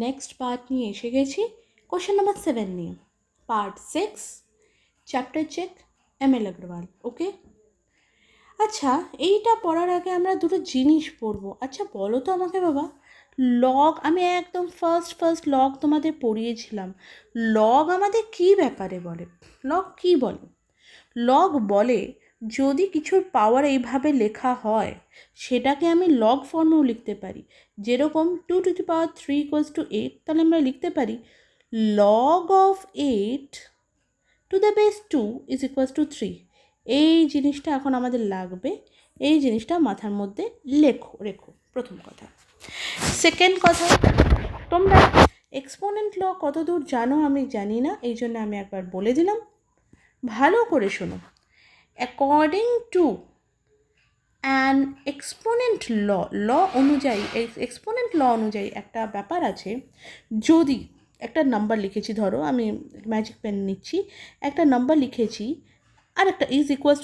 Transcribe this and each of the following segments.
Next part নিয়ে এসে গেছি কোশ্চেন নাম্বার 7 নিয়ে, part 6, chapter check, ML Aggarwal. Okay, আচ্ছা এইটা পড়ার আগে আমরা দুটো জিনিস পড়বো। আচ্ছা বলো তো আমাকে বাবা, লগ, আমি একদম ফার্স্ট লগ তোমাদের পড়িয়েছিলাম, লগ আমাদের কী ব্যাপারে বলে? লগ কী বলে? লগ বলে যদি কিছুর পাওয়ার এইভাবে লেখা হয় সেটাকে আমি লগ ফর্মেও লিখতে পারি। যেরকম 2 to the power 3 = 8, তাহলে আমরা লিখতে পারি log of 8 to the base 2 = 3। এই জিনিসটা এখন আমাদের লাগবে, এই জিনিসটা মাথার মধ্যে রেখো প্রথম কথা। সেকেন্ড কথা, তোমরা এক্সপোনেন্ট ল কতদূর জানো আমি জানি না, এই জন্য আমি একবার বলে দিলাম, ভালো করে শোনো। অ্যাকর্ডিং টু অ্যান এক্সপোনেন্ট ল অনুযায়ী, এক্সপোনেন্ট ল অনুযায়ী একটা ব্যাপার আছে, যদি একটা নাম্বার লিখেছি, ধরো আমি ম্যাজিক পেন নিচ্ছি, একটা নাম্বার লিখেছি আর একটা =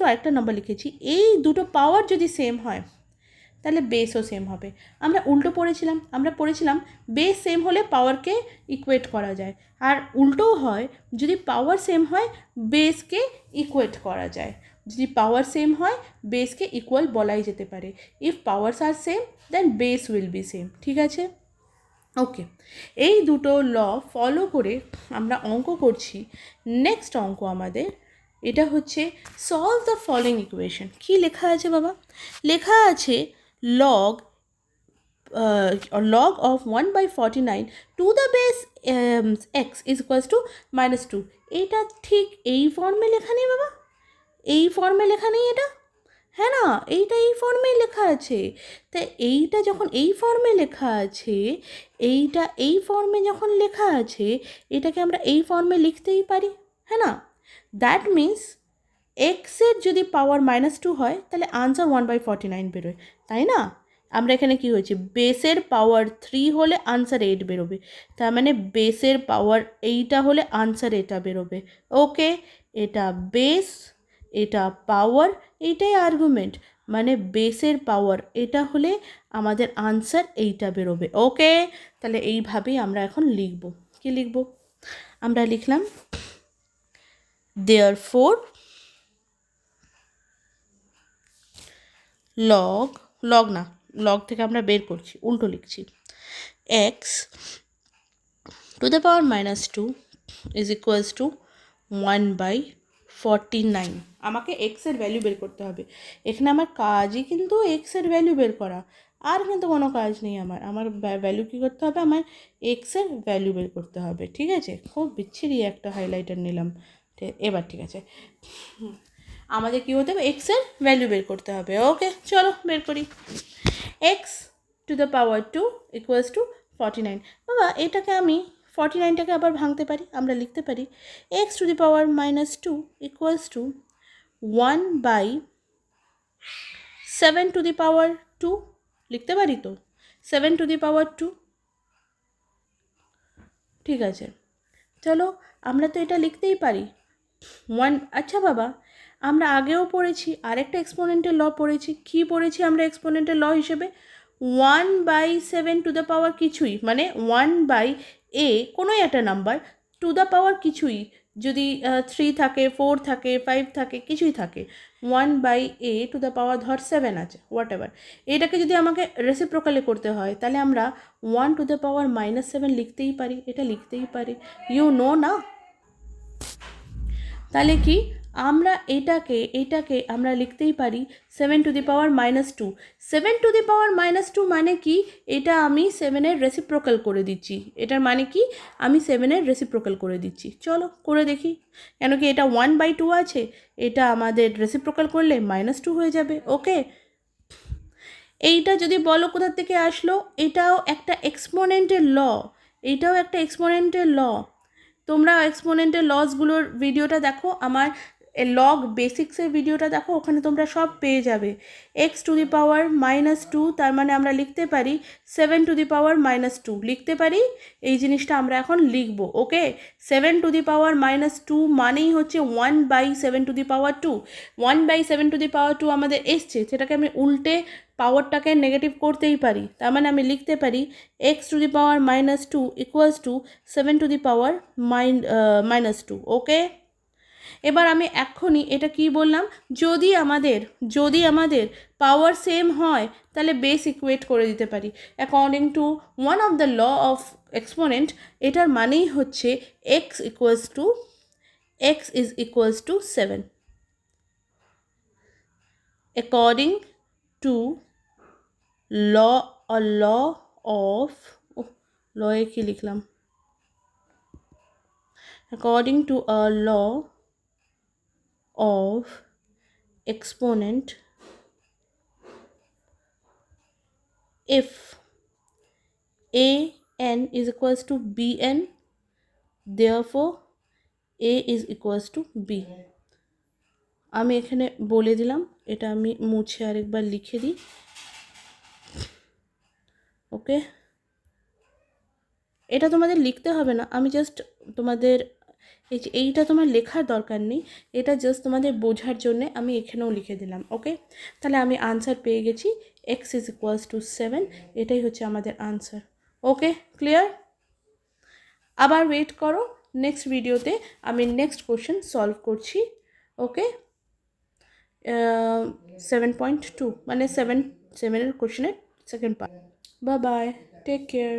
আরেকটা নাম্বার লিখেছি, এই দুটো পাওয়ার যদি সেম হয় তাহলে বেসও সেম হবে। আমরা উল্টো পড়েছিলাম বেস সেম হলে পাওয়ারকে ইকুয়েট করা যায়, আর উল্টোও হয়, যদি পাওয়ার সেম হয় বেসকে ইকুয়েট করা যায়। যদি পাওয়ার সেম হয় বেসকে ইকুয়াল বলাই যেতে পারে। If powers are same then base will be same. ঠিক আছে, ওকে, এই দুটো ল ফলো করে আমরা অঙ্ক করছি। নেক্সট অঙ্ক আমাদের এটা হচ্ছে সলভ দ্য ফলোইং ইকুয়েশন। কী লেখা আছে বাবা? লেখা আছে log of 1/49 to the base x = -2। এটা ঠিক এই ফর্মে লেখা নেই বাবা, এই ফর্মে লেখা নেই এটা, হ্যাঁ না, এইটা এই ফর্মেই লেখা আছে। তাই এইটা যখন এই ফর্মে লেখা আছে, এইটা এই ফর্মে যখন লেখা আছে, এটাকে আমরা এই ফর্মে লিখতেই পারি, হ্যাঁ না? দ্যাট মিন্স এক্সের যদি পাওয়ার -2 হয় তাহলে আনসার 1/49 বেরোয়, তাই না? আমরা এখানে কি হয়েছে, বেসের পাওয়ার 3 হলে আনসার 8 বেরোবে, তার মানে বেসের পাওয়ার এইটা হলে আনসার এটা বেরোবে। ওকে, এটা বেস, এটা পাওয়ার, এইটাই আর্গুমেন্ট, মানে বেসের পাওয়ার এটা হলে আমাদের আনসার এইটা বেরোবে। ওকে, তাহলে এইভাবেই আমরা এখন লিখব। কি লিখব? আমরা লিখলাম therefore লগ থেকে আমরা বের করছি, উল্টো লিখছি, x to the power -2 = 1/49। আমাকে এক্সের ভ্যালু বের করতে হবে। এখানে আমার কাজই কিন্তু এক্সের ভ্যালু বের করা, আর কিন্তু কোনো কাজ নেই আমার ভ্যালু কী করতে হবে, আমার এক্সের ভ্যালু বের করতে হবে। ঠিক আছে, খুব বিচ্ছিরি একটা হাইলাইটার নিলাম, এবার ঠিক আছে, আমাদের কী হতে হবে, এক্সের ভ্যালু বের করতে হবে। ওকে, চলো বের করি। x to the power 2 = 49। বাবা এটাকে আমি 49টাকে আবার ভাঙতে পারি, আমরা লিখতে পারি x to the power -2 = 1/7 to the power 2। লিখতে পারি তো, 7 to the power 2। ঠিক আছে, চলো আমরা তো এটা লিখতেই পারি 1। আচ্ছা বাবা, আমরা আগেও পড়েছি আরেকটা এক্সপোনেন্টের ল পড়েছি। কি পড়েছি আমরা এক্সপোনেন্টের ল হিসেবে? 1/7 টু দ্য পাওয়ার কিছুই, মানে 1/a কোনোই একটা নাম্বার টু দ্য পাওয়ার কিছুই, যদি 3 থাকে, 4 থাকে, 5 থাকে, কিছুই থাকে, 1/a টু দ্য পাওয়ার ধর 7 আছে, হোয়াট এভার, এটাকে যদি আমাকে রেসিপ্রোকালে করতে হয় তাহলে আমরা 1 টু দ্য পাওয়ার -7 লিখতেই পারি, এটা লিখতেই পারি, ইউ নো না? তাহলে কি আমরা এটাকে আমরা লিখতেই পারি 7 to the power -2। 7 to the power -2 মানে কি, এটা আমি 7-এর রেসিপ্রোকাল করে দিচ্ছি। এটার মানে কি, আমি 7-এর রেসিপ্রোকাল করে দিচ্ছি। চলো করে দেখি, কেন কি এটা 1/2 আছে, এটা আমাদের রেসিপ্রোকাল করলে -2 হয়ে যাবে। ওকে, এইটা যদি বলো কোথা থেকে আসলো, এটাও একটা এক্সপোনেন্টের ল। তোমরা এক্সপোনেন্টের লসগুলোর ভিডিওটা দেখো, আমার লগ বেসিক্সের ভিডিওটা দেখো, ওখানে তোমরা সব পেয়ে যাবে। x⁻² তার মানে আমরা লিখতে পারি 7⁻², লিখতে পারি। এই জিনিসটা আমরা এখন লিখব, ওকে। 7⁻² মানেই হচ্ছে 1/7²। 1/7² আমাদের এসছে, সেটাকে আমি উল্টে পাওয়ারটাকে নেগেটিভ করতেই পারি। তার মানে আমি লিখতে পারি x⁻² ইকুয়ালস টু 7⁻², ওকে। এবার আমি এক্ষুনি এটা কি বললাম, যদি আমাদের পাওয়ার সেম হয় তাহলে বেস ইকুয়েট করে দিতে পারি। According to one of the law of exponent, এটার মানেই হচ্ছে x is equals to 7। According to law of লয়ে কি লিখলাম, according to a law of exponent, if an is equals to bn, therefore a is equals to b। আমি এখানে বলে দিলাম, এটা আমি মুছে আরেকবার লিখে দিই, ওকে। এটা তোমাদের লিখতে হবে না, আমি জাস্ট তোমাদের এইটা তোমার লেখার দরকার নেই, এটা জাস্ট তোমাদের বোঝার জন্যে আমি এখানেও লিখে দিলাম, ওকে। তাহলে আমি আনসার পেয়ে গেছি x ইজ ইকুয়ালস টু 7, এটাই হচ্ছে আমাদের আনসার, ওকে। ক্লিয়ার? আবার ওয়েট করো, নেক্সট ভিডিওতে আমি নেক্সট কোশ্চেন সলভ করছি, ওকে। 7.2 মানে 7 কোশ্চেনের second part. Bye bye, take care.